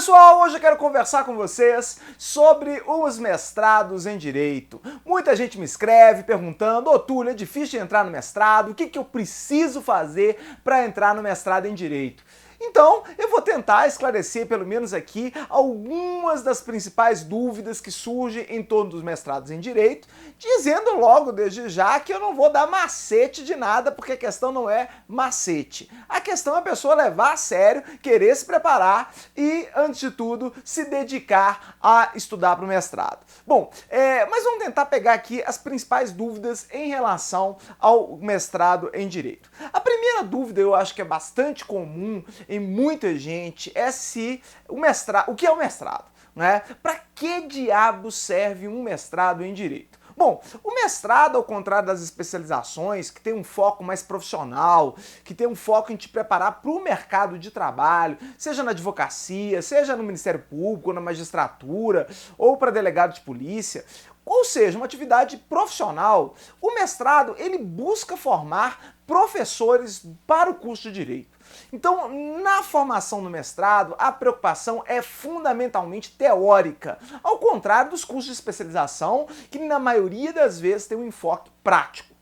Pessoal, hoje eu quero conversar com vocês sobre os mestrados em Direito. Muita gente me escreve perguntando: ô Túlio, é difícil de entrar no mestrado? O que eu preciso fazer para entrar no mestrado em Direito? Então, eu vou tentar esclarecer, pelo menos aqui, algumas das principais dúvidas que surgem em torno dos mestrados em Direito, dizendo logo desde já que eu não vou dar macete de nada, porque a questão não é macete. A questão é a pessoa levar a sério, querer se preparar e, antes de tudo, se dedicar a estudar para o mestrado. Bom, mas vamos tentar pegar aqui as principais dúvidas em relação ao mestrado em Direito. A primeira dúvida, eu acho que é bastante comum em muita gente, é se o mestrado, o que é o mestrado, né? Para que diabo serve um mestrado em Direito? Bom, o mestrado, ao contrário das especializações, que tem um foco mais profissional, que tem um foco em te preparar para o mercado de trabalho, seja na advocacia, seja no Ministério Público, ou na magistratura, ou para delegado de polícia, ou seja, uma atividade profissional, o mestrado ele busca formar professores para o curso de Direito. Então, na formação do mestrado, a preocupação é fundamentalmente teórica, ao contrário dos cursos de especialização, que na maioria das vezes tem um enfoque prático.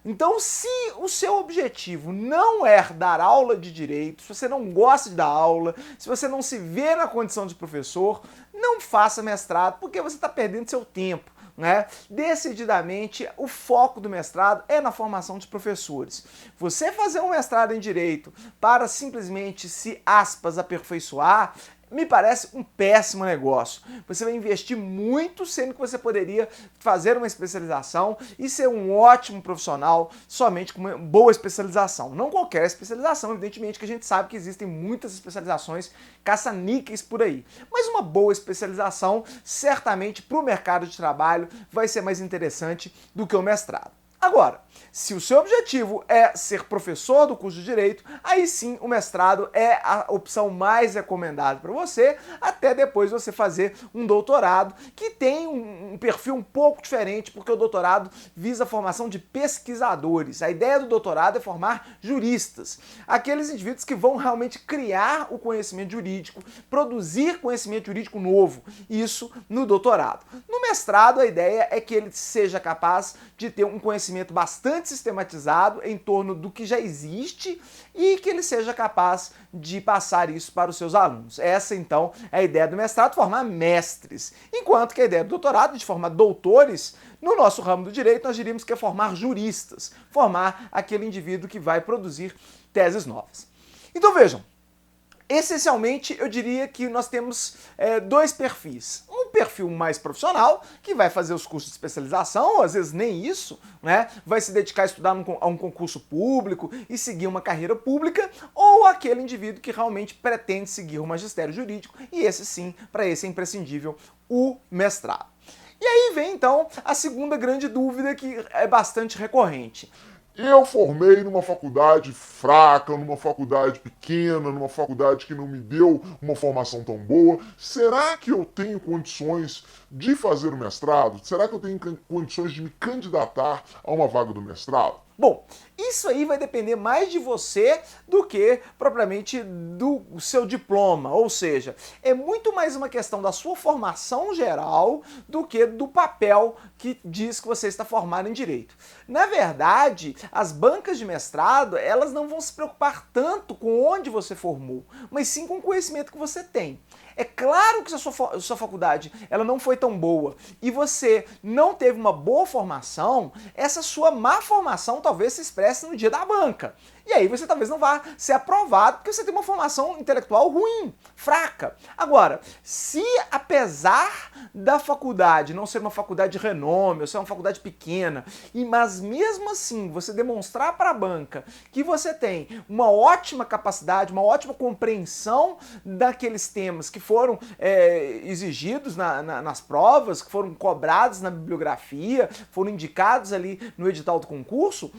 Então, se o seu objetivo não é dar aula de direito, se você não gosta de dar aula, se você não se vê na condição de professor, não faça mestrado, porque você está perdendo seu tempo. Decididamente, o foco do mestrado é na formação de professores. Você fazer um mestrado em Direito para simplesmente se, aspas, aperfeiçoar, me parece um péssimo negócio. Você vai investir muito, sendo que você poderia fazer uma especialização e ser um ótimo profissional somente com uma boa especialização. Não qualquer especialização, evidentemente que a gente sabe que existem muitas especializações caça-níqueis por aí. Mas uma boa especialização, certamente para o mercado de trabalho, vai ser mais interessante do que o mestrado. Agora, se o seu objetivo é ser professor do curso de Direito, aí sim o mestrado é a opção mais recomendada para você, até depois você fazer um doutorado, que tem um perfil um pouco diferente, porque o doutorado visa a formação de pesquisadores. A ideia do doutorado é formar juristas, aqueles indivíduos que vão realmente criar o conhecimento jurídico, produzir conhecimento jurídico novo, isso no doutorado. No mestrado, a ideia é que ele seja capaz de ter um conhecimento bastante sistematizado em torno do que já existe e que ele seja capaz de passar isso para os seus alunos. Essa, então, é a ideia do mestrado, formar mestres. Enquanto que a ideia do doutorado, de formar doutores, no nosso ramo do direito, nós diríamos que é formar juristas, formar aquele indivíduo que vai produzir teses novas. Então vejam, essencialmente, eu diria que nós temos dois perfis. Um perfil mais profissional, que vai fazer os cursos de especialização, ou às vezes nem isso, vai se dedicar a estudar a um concurso público e seguir uma carreira pública, ou aquele indivíduo que realmente pretende seguir o magistério jurídico, e esse sim, para esse é imprescindível o mestrado. E aí vem, então, a segunda grande dúvida que é bastante recorrente. Eu formei numa faculdade fraca, numa faculdade pequena, numa faculdade que não me deu uma formação tão boa. Será que eu tenho condições de fazer o mestrado? Será que eu tenho condições de me candidatar a uma vaga do mestrado? Bom, isso aí vai depender mais de você do que propriamente do seu diploma, ou seja, é muito mais uma questão da sua formação geral do que do papel que diz que você está formado em Direito. Na verdade, as bancas de mestrado, elas não vão se preocupar tanto com onde você formou, mas sim com o conhecimento que você tem. É claro que se a sua faculdade ela não foi tão boa e você não teve uma boa formação, essa sua má formação talvez se expresse no dia da banca. E aí você talvez não vá ser aprovado porque você tem uma formação intelectual ruim, fraca. Agora, se apesar da faculdade não ser uma faculdade de renome, ou ser uma faculdade pequena, mas mesmo assim você demonstrar para a banca que você tem uma ótima capacidade, uma ótima compreensão daqueles temas que foram exigidos nas provas, que foram cobrados na bibliografia, foram indicados ali no edital do concurso,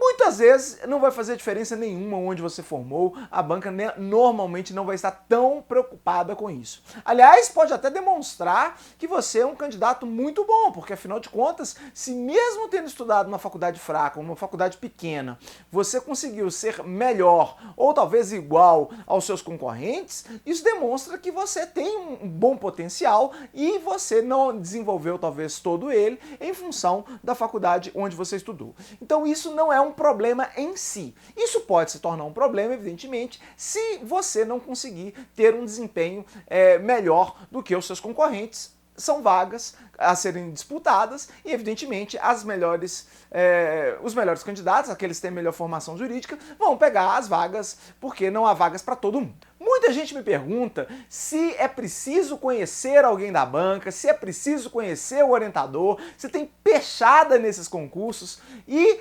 Muitas vezes não vai fazer diferença nenhuma onde você formou, a banca normalmente não vai estar tão preocupada com isso. Aliás, pode até demonstrar que você é um candidato muito bom, porque afinal de contas, se mesmo tendo estudado numa faculdade fraca, uma faculdade pequena, você conseguiu ser melhor ou talvez igual aos seus concorrentes, isso demonstra que você tem um bom potencial e você não desenvolveu talvez todo ele em função da faculdade onde você estudou. Então isso não é um problema em si. Isso pode se tornar um problema, evidentemente, se você não conseguir ter um desempenho melhor do que os seus concorrentes. São vagas a serem disputadas e, evidentemente, os melhores candidatos, aqueles que têm melhor formação jurídica, vão pegar as vagas, porque não há vagas para todo mundo. Muita gente me pergunta se é preciso conhecer alguém da banca, se é preciso conhecer o orientador, se tem pechada nesses concursos e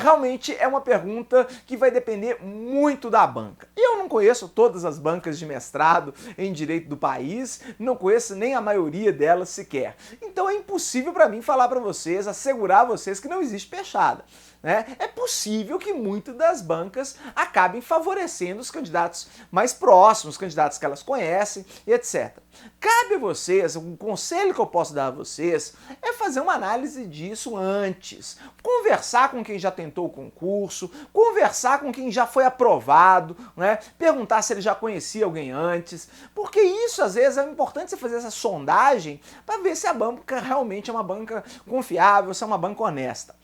realmente é uma pergunta que vai depender muito da banca. Eu não conheço todas as bancas de mestrado em direito do país, não conheço nem a maioria delas sequer. Então é impossível para mim falar para vocês, assegurar a vocês que não existe pechada. É possível que muitas das bancas acabem favorecendo os candidatos mais próximos, os candidatos que elas conhecem e etc. Cabe a vocês, um conselho que eu posso dar a vocês é fazer uma análise disso antes. Conversar com quem já tentou o concurso, conversar com quem já foi aprovado, perguntar se ele já conhecia alguém antes, porque isso às vezes é importante você fazer essa sondagem para ver se a banca realmente é uma banca confiável, se é uma banca honesta.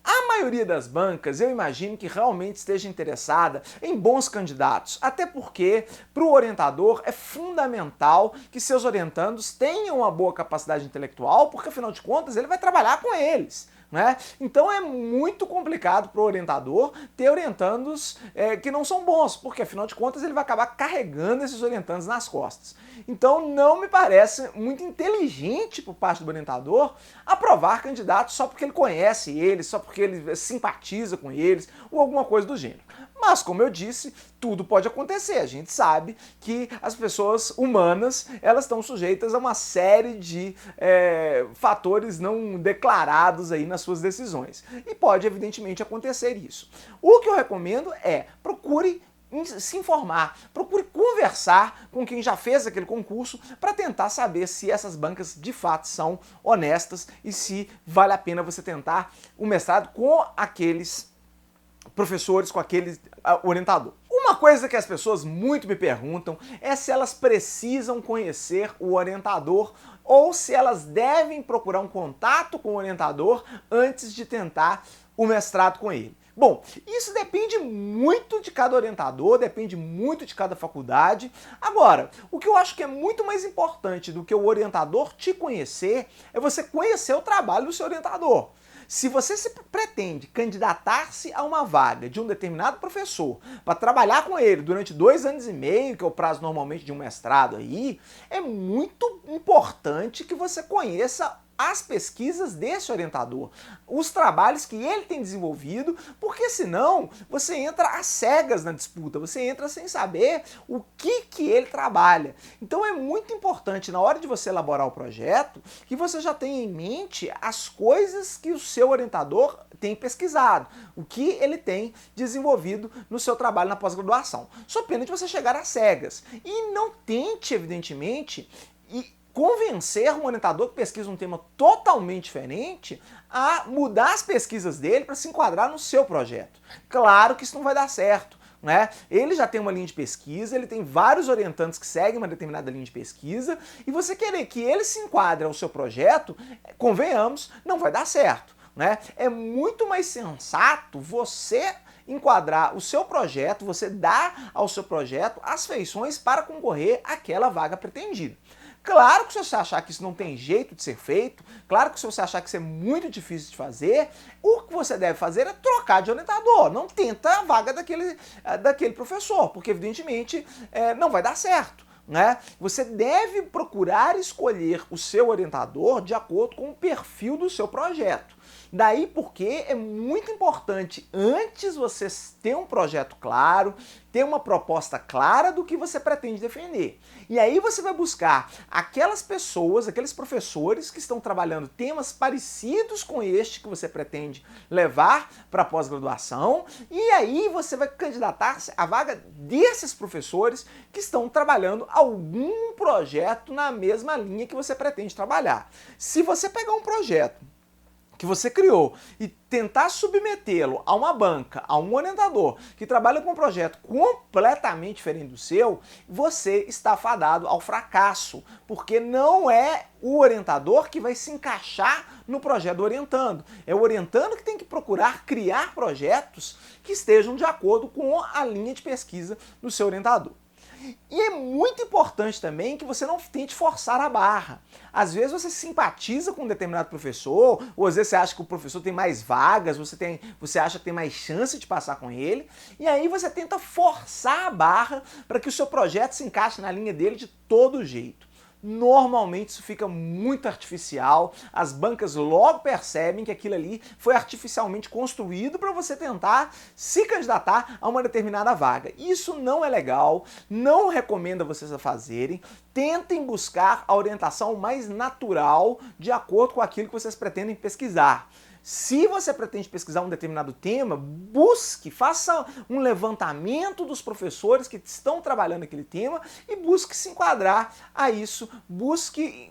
A maioria das bancas, eu imagino que realmente esteja interessada em bons candidatos, até porque para o orientador é fundamental que seus orientandos tenham uma boa capacidade intelectual, porque afinal de contas ele vai trabalhar com eles. Então é muito complicado para o orientador ter orientandos que não são bons, porque afinal de contas ele vai acabar carregando esses orientandos nas costas. Então não me parece muito inteligente por parte do orientador aprovar candidatos só porque ele conhece eles, só porque ele simpatiza com eles ou alguma coisa do gênero. Mas, como eu disse, tudo pode acontecer. A gente sabe que as pessoas humanas, elas estão sujeitas a uma série de fatores não declarados aí nas suas decisões. E pode, evidentemente, acontecer isso. O que eu recomendo é procure se informar, procure conversar com quem já fez aquele concurso para tentar saber se essas bancas de fato são honestas e se vale a pena você tentar o mestrado com aqueles professores, com aquele orientador. Uma coisa que as pessoas muito me perguntam é se elas precisam conhecer o orientador ou se elas devem procurar um contato com o orientador antes de tentar o mestrado com ele. Bom, isso depende muito de cada orientador, depende muito de cada faculdade. Agora, o que eu acho que é muito mais importante do que o orientador te conhecer é você conhecer o trabalho do seu orientador. Se você se pretende candidatar-se a uma vaga de um determinado professor para trabalhar com ele durante 2 anos e meio, que é o prazo normalmente de um mestrado aí, é muito importante que você conheça as pesquisas desse orientador, os trabalhos que ele tem desenvolvido, porque senão você entra às cegas na disputa, você entra sem saber o que ele trabalha. Então é muito importante na hora de você elaborar o projeto que você já tenha em mente as coisas que o seu orientador tem pesquisado, o que ele tem desenvolvido no seu trabalho na pós-graduação. Só pena de você chegar às cegas. E não tente, evidentemente, convencer um orientador que pesquisa um tema totalmente diferente a mudar as pesquisas dele para se enquadrar no seu projeto. Claro que isso não vai dar certo. Ele já tem uma linha de pesquisa, ele tem vários orientantes que seguem uma determinada linha de pesquisa, e você querer que ele se enquadre ao seu projeto, convenhamos, não vai dar certo. É muito mais sensato você enquadrar o seu projeto, você dar ao seu projeto as feições para concorrer àquela vaga pretendida. Claro que se você achar que isso não tem jeito de ser feito, claro que se você achar que isso é muito difícil de fazer, o que você deve fazer é trocar de orientador, não tenta a vaga daquele professor, porque evidentemente não vai dar certo. Você deve procurar escolher o seu orientador de acordo com o perfil do seu projeto. Daí porque é muito importante, antes você ter um projeto claro, ter uma proposta clara do que você pretende defender. E aí você vai buscar aquelas pessoas, aqueles professores que estão trabalhando temas parecidos com este que você pretende levar para a pós-graduação, e aí você vai candidatar-se à vaga desses professores que estão trabalhando algum projeto na mesma linha que você pretende trabalhar. Se você pegar um projeto que você criou e tentar submetê-lo a uma banca, a um orientador que trabalha com um projeto completamente diferente do seu, você está fadado ao fracasso, porque não é o orientador que vai se encaixar no projeto do orientando. É o orientando que tem que procurar criar projetos que estejam de acordo com a linha de pesquisa do seu orientador. E é muito importante também que você não tente forçar a barra. Às vezes você simpatiza com um determinado professor, ou às vezes você acha que o professor tem mais vagas, você acha que tem mais chance de passar com ele, e aí você tenta forçar a barra para que o seu projeto se encaixe na linha dele de todo jeito. Normalmente isso fica muito artificial, as bancas logo percebem que aquilo ali foi artificialmente construído para você tentar se candidatar a uma determinada vaga. Isso não é legal, não recomendo vocês a fazerem. Tentem buscar a orientação mais natural de acordo com aquilo que vocês pretendem pesquisar. Se você pretende pesquisar um determinado tema, busque, faça um levantamento dos professores que estão trabalhando aquele tema e busque se enquadrar a isso, busque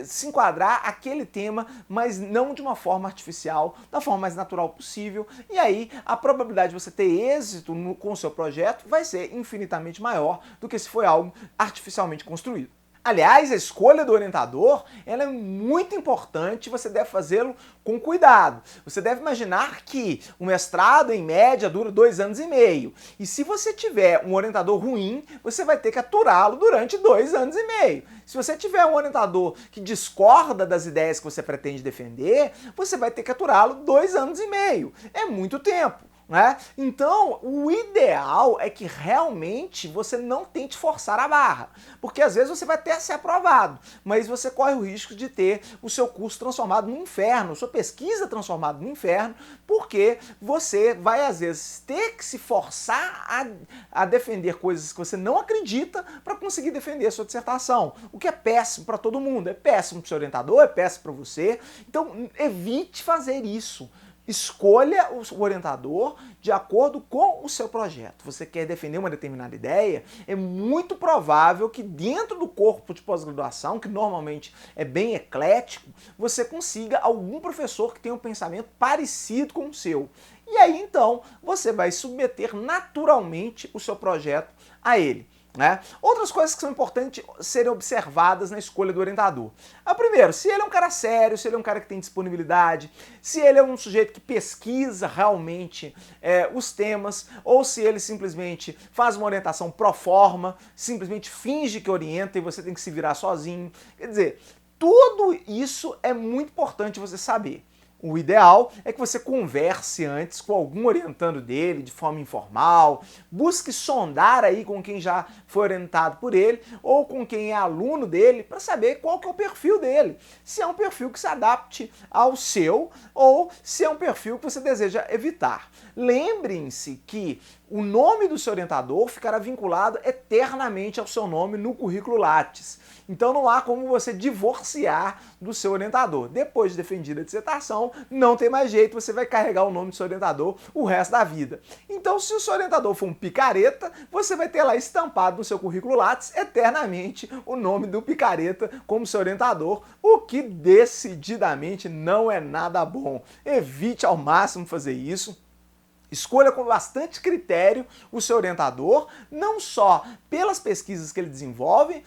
se enquadrar aquele tema, mas não de uma forma artificial, da forma mais natural possível, e aí a probabilidade de você ter êxito com o seu projeto vai ser infinitamente maior do que se foi algo artificialmente construído. Aliás, a escolha do orientador ela é muito importante, você deve fazê-lo com cuidado. Você deve imaginar que o mestrado, em média, dura 2 anos e meio. E se você tiver um orientador ruim, você vai ter que aturá-lo durante 2 anos e meio. Se você tiver um orientador que discorda das ideias que você pretende defender, você vai ter que aturá-lo 2 anos e meio. É muito tempo. Né? Então, o ideal é que realmente você não tente forçar a barra, porque às vezes você vai até ser aprovado, mas você corre o risco de ter o seu curso transformado no inferno, sua pesquisa transformada no inferno, porque você vai às vezes ter que se forçar a defender coisas que você não acredita para conseguir defender a sua dissertação, o que é péssimo para todo mundo, é péssimo para o seu orientador, é péssimo para você, então evite fazer isso. Escolha o orientador de acordo com o seu projeto. Você quer defender uma determinada ideia, é muito provável que dentro do corpo de pós-graduação, que normalmente é bem eclético, você consiga algum professor que tenha um pensamento parecido com o seu. E aí então você vai submeter naturalmente o seu projeto a ele. Né? Outras coisas que são importantes serem observadas na escolha do orientador. Primeiro, se ele é um cara sério, se ele é um cara que tem disponibilidade, se ele é um sujeito que pesquisa realmente os temas, ou se ele simplesmente faz uma orientação pro forma, simplesmente finge que orienta e você tem que se virar sozinho. Quer dizer, tudo isso é muito importante você saber. O ideal é que você converse antes com algum orientando dele de forma informal, busque sondar aí com quem já foi orientado por ele ou com quem é aluno dele para saber qual que é o perfil dele. Se é um perfil que se adapte ao seu ou se é um perfil que você deseja evitar. Lembrem-se que o nome do seu orientador ficará vinculado eternamente ao seu nome no currículo Lattes. Então não há como você divorciar do seu orientador. Depois de defendida a dissertação, não tem mais jeito, você vai carregar o nome do seu orientador o resto da vida. Então, se o seu orientador for um picareta, você vai ter lá estampado no seu currículo Lattes eternamente o nome do picareta como seu orientador, o que decididamente não é nada bom. Evite ao máximo fazer isso. Escolha com bastante critério o seu orientador, não só pelas pesquisas que ele desenvolve,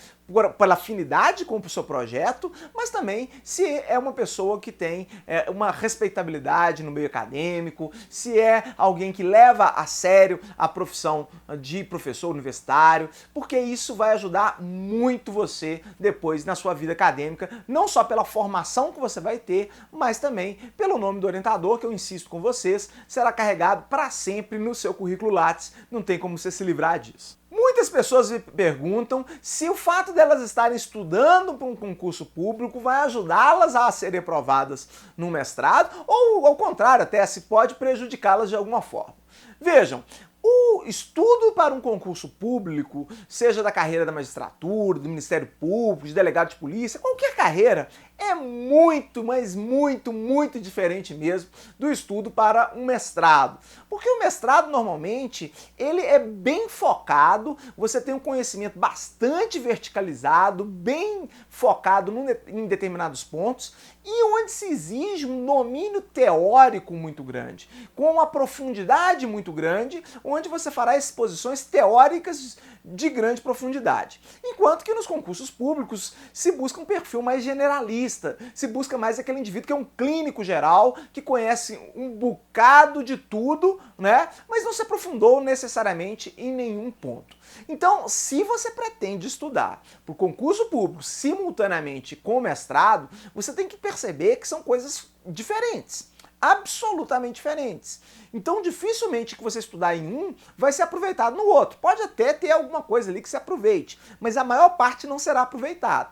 pela afinidade com o seu projeto, mas também se é uma pessoa que tem uma respeitabilidade no meio acadêmico, se é alguém que leva a sério a profissão de professor universitário, porque isso vai ajudar muito você depois na sua vida acadêmica, não só pela formação que você vai ter, mas também pelo nome do orientador, que eu insisto com vocês, será carregado para sempre no seu currículo Lattes, não tem como você se livrar disso. Muitas pessoas me perguntam se o fato delas estarem estudando para um concurso público vai ajudá-las a serem aprovadas no mestrado ou, ao contrário, até se pode prejudicá-las de alguma forma. Vejam, O estudo para um concurso público, seja da carreira da magistratura, do Ministério Público, de delegado de polícia, qualquer carreira, é muito, mas muito diferente mesmo do estudo para um mestrado. Porque o mestrado, normalmente, ele é bem focado, você tem um conhecimento bastante verticalizado, bem focado em determinados pontos, e onde se exige um domínio teórico muito grande, com uma profundidade muito grande, onde você fará exposições teóricas de grande profundidade. Enquanto que nos concursos públicos se busca um perfil mais generalista, se busca mais aquele indivíduo que é um clínico geral, que conhece um bocado de tudo, né? Mas não se aprofundou necessariamente em nenhum ponto. Então, se você pretende estudar para o concurso público simultaneamente com o mestrado, você tem que perceber que são coisas diferentes. Absolutamente diferentes. Então, dificilmente que você estudar em um vai ser aproveitado no outro. Pode até ter alguma coisa ali que se aproveite, mas a maior parte não será aproveitada.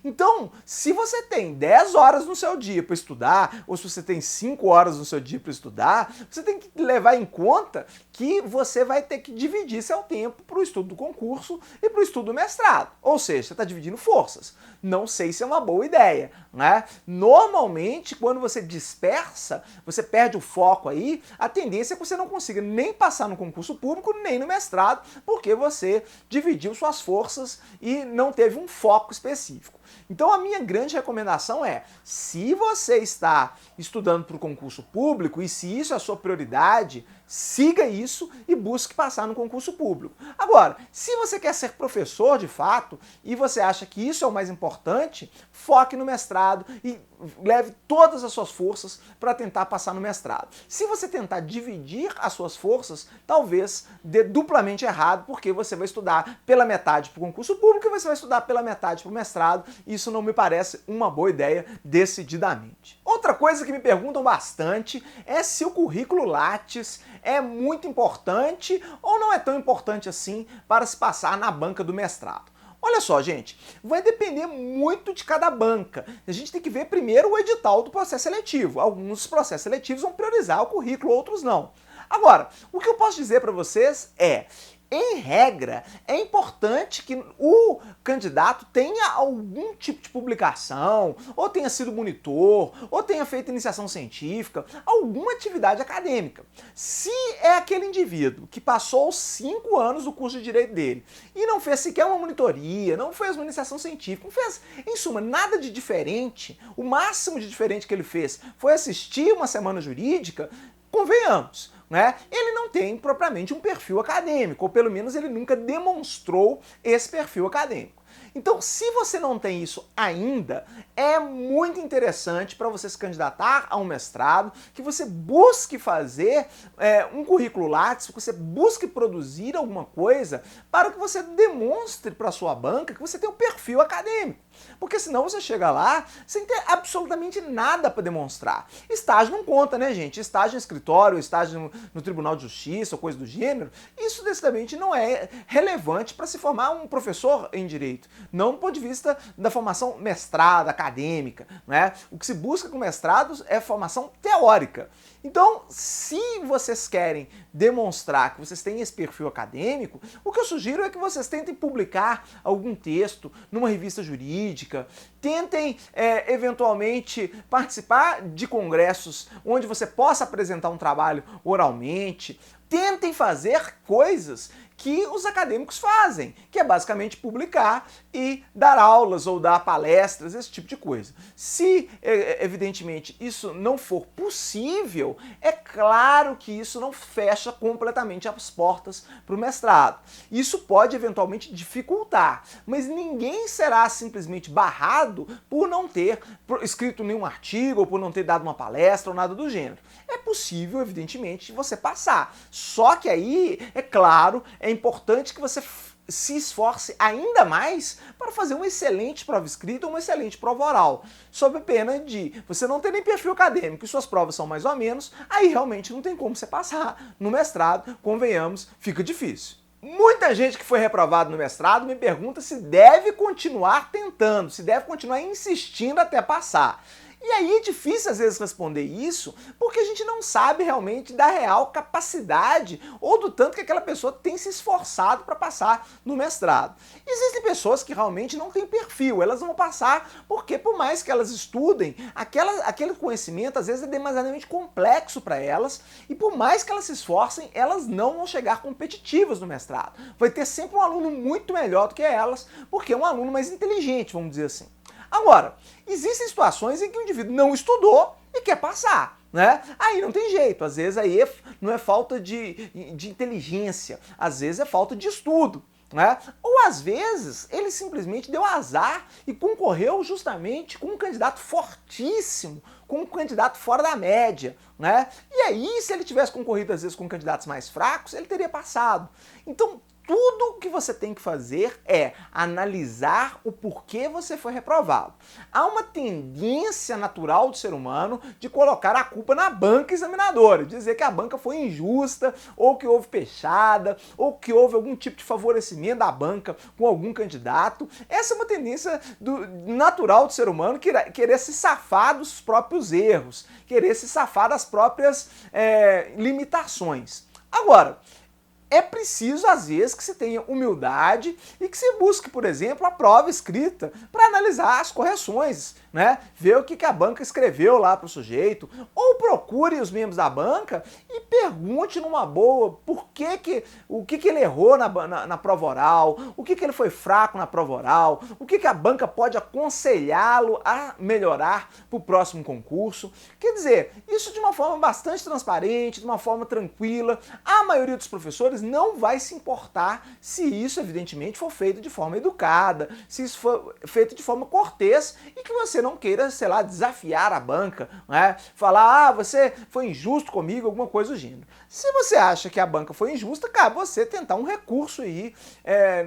Então, se você tem 10 horas no seu dia para estudar, ou se você tem 5 horas no seu dia para estudar, você tem que levar em conta que você vai ter que dividir seu tempo para o estudo do concurso e para o estudo do mestrado. Ou seja, você está dividindo forças. Não sei se é uma boa ideia, né? Normalmente, quando você dispersa, você perde o foco aí, a tendência é que você não consiga nem passar no concurso público, nem no mestrado, porque você dividiu suas forças e não teve um foco específico. Então a minha grande recomendação é, se você está estudando para o concurso público e se isso é a sua prioridade, siga isso e busque passar no concurso público. Agora, se você quer ser professor de fato e você acha que isso é o mais importante, foque no mestrado e leve todas as suas forças para tentar passar no mestrado. Se você tentar dividir as suas forças, talvez dê duplamente errado, porque você vai estudar pela metade para o concurso público e você vai estudar pela metade para o mestrado. Isso não me parece uma boa ideia, decididamente. Outra coisa que me perguntam bastante é se o currículo Lattes é muito importante ou não é tão importante assim para se passar na banca do mestrado. Olha só, gente, vai depender muito de cada banca. A gente tem que ver primeiro o edital do processo seletivo. Alguns processos seletivos vão priorizar o currículo, outros não. Agora, o que eu posso dizer para vocês é, em regra, é importante que o candidato tenha algum tipo de publicação, ou tenha sido monitor, ou tenha feito iniciação científica, alguma atividade acadêmica. Se é aquele indivíduo que passou os 5 anos do curso de direito dele e não fez sequer uma monitoria, não fez uma iniciação científica, não fez, em suma, nada de diferente, o máximo de diferente que ele fez foi assistir uma semana jurídica, convenhamos, né? Ele não tem propriamente um perfil acadêmico, ou pelo menos ele nunca demonstrou esse perfil acadêmico. Então, se você não tem isso ainda, é muito interessante para você se candidatar a um mestrado, que você busque fazer um currículo Lattes, que você busque produzir alguma coisa para que você demonstre para a sua banca que você tem um perfil acadêmico. Porque senão você chega lá sem ter absolutamente nada para demonstrar. Estágio não conta, né, gente? Estágio em escritório, estágio no Tribunal de Justiça ou coisa do gênero, isso decididamente não é relevante para se formar um professor em direito. Não do ponto de vista da formação mestrada, acadêmica, né? O que se busca com mestrados é formação teórica. Então, se vocês querem demonstrar que vocês têm esse perfil acadêmico, o que eu sugiro é que vocês tentem publicar algum texto numa revista jurídica, tentem eventualmente participar de congressos onde você possa apresentar um trabalho oralmente, tentem fazer coisas que os acadêmicos fazem, que é basicamente publicar e dar aulas ou dar palestras, esse tipo de coisa. Se, evidentemente, isso não for possível, é claro que isso não fecha completamente as portas para o mestrado. Isso pode, eventualmente, dificultar, mas ninguém será simplesmente barrado por não ter escrito nenhum artigo ou por não ter dado uma palestra ou nada do gênero. É possível, evidentemente, você passar. Só que aí, é claro, é importante que você se esforce ainda mais para fazer uma excelente prova escrita ou uma excelente prova oral, sob pena de você não ter nem perfil acadêmico e suas provas são mais ou menos, aí realmente não tem como você passar. No mestrado, convenhamos, fica difícil. Muita gente que foi reprovado no mestrado me pergunta se deve continuar tentando, se deve continuar insistindo até passar. E aí é difícil às vezes responder isso porque a gente não sabe realmente da real capacidade ou do tanto que aquela pessoa tem se esforçado para passar no mestrado. Existem pessoas que realmente não têm perfil, elas vão passar porque por mais que elas estudem, aquele conhecimento às vezes é demasiadamente complexo para elas e por mais que elas se esforcem, elas não vão chegar competitivas no mestrado. Vai ter sempre um aluno muito melhor do que elas, porque é um aluno mais inteligente, vamos dizer assim. Agora, existem situações em que o indivíduo não estudou e quer passar, né? Aí não tem jeito, às vezes aí não é falta de inteligência, às vezes é falta de estudo, né? Ou às vezes ele simplesmente deu azar e concorreu justamente com um candidato fortíssimo, com um candidato fora da média, né? E aí, se ele tivesse concorrido às vezes com candidatos mais fracos, ele teria passado. Então, tudo que você tem que fazer é analisar o porquê você foi reprovado. Há uma tendência natural do ser humano de colocar a culpa na banca examinadora, dizer que a banca foi injusta, ou que houve pechada, ou que houve algum tipo de favorecimento da banca com algum candidato. Essa é uma tendência natural do ser humano, querer se safar dos próprios erros, querer se safar das próprias limitações. Agora, é preciso, às vezes, que se tenha humildade e que se busque, por exemplo, a prova escrita para analisar as correções, né? Ver o que a banca escreveu lá para o sujeito, ou procure os membros da banca e pergunte numa boa o que ele errou na prova oral, o que ele foi fraco na prova oral, o que a banca pode aconselhá-lo a melhorar para o próximo concurso. Quer dizer, isso de uma forma bastante transparente, de uma forma tranquila. A maioria dos professores não vai se importar se isso, evidentemente, for feito de forma educada, se isso for feito de forma cortês e que você não queira, sei lá, desafiar a banca, né? Falar, você foi injusto comigo, alguma coisa do gênero. Se você acha que a banca foi injusta, cabe você tentar um recurso aí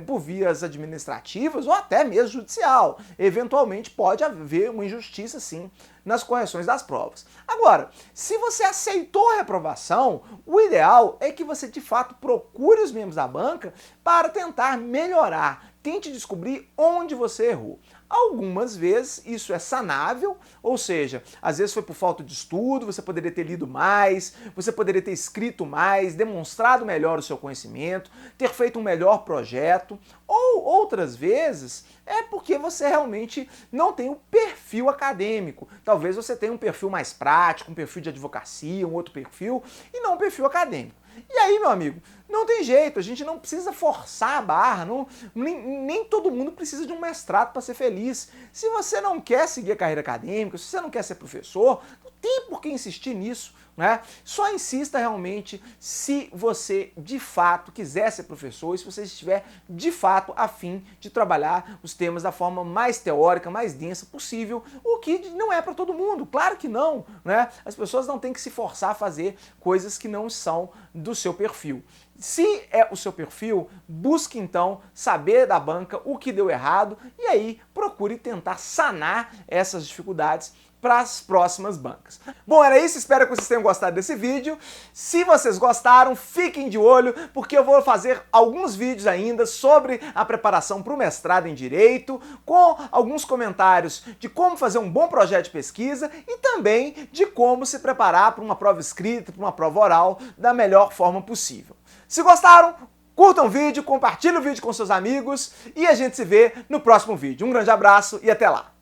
por vias administrativas ou até mesmo judicial. Eventualmente pode haver uma injustiça, sim, nas correções das provas. Agora, se você aceitou a reprovação, o ideal é que você de fato procure os membros da banca para tentar melhorar, tente descobrir onde você errou. Algumas vezes isso é sanável, ou seja, às vezes foi por falta de estudo, você poderia ter lido mais, você poderia ter escrito mais, demonstrado melhor o seu conhecimento, ter feito um melhor projeto, ou outras vezes é porque você realmente não tem um perfil acadêmico. Talvez você tenha um perfil mais prático, um perfil de advocacia, um outro perfil, e não um perfil acadêmico. E aí, meu amigo, não tem jeito, a gente não precisa forçar a barra, nem todo mundo precisa de um mestrado para ser feliz. Se você não quer seguir a carreira acadêmica, se você não quer ser professor, não tem por que insistir nisso, né? Só insista realmente se você de fato quiser ser professor e se você estiver de fato a fim de trabalhar os temas da forma mais teórica, mais densa possível, o que não é para todo mundo, claro que não, né? As pessoas não têm que se forçar a fazer coisas que não são do seu perfil. Se é o seu perfil, busque então saber da banca o que deu errado e aí procure tentar sanar essas dificuldades para as próximas bancas. Bom, era isso, espero que vocês tenham gostado desse vídeo. Se vocês gostaram, fiquem de olho, porque eu vou fazer alguns vídeos ainda sobre a preparação para o mestrado em Direito, com alguns comentários de como fazer um bom projeto de pesquisa e também de como se preparar para uma prova escrita, para uma prova oral, da melhor forma possível. Se gostaram, curtam o vídeo, compartilhem o vídeo com seus amigos e a gente se vê no próximo vídeo. Um grande abraço e até lá!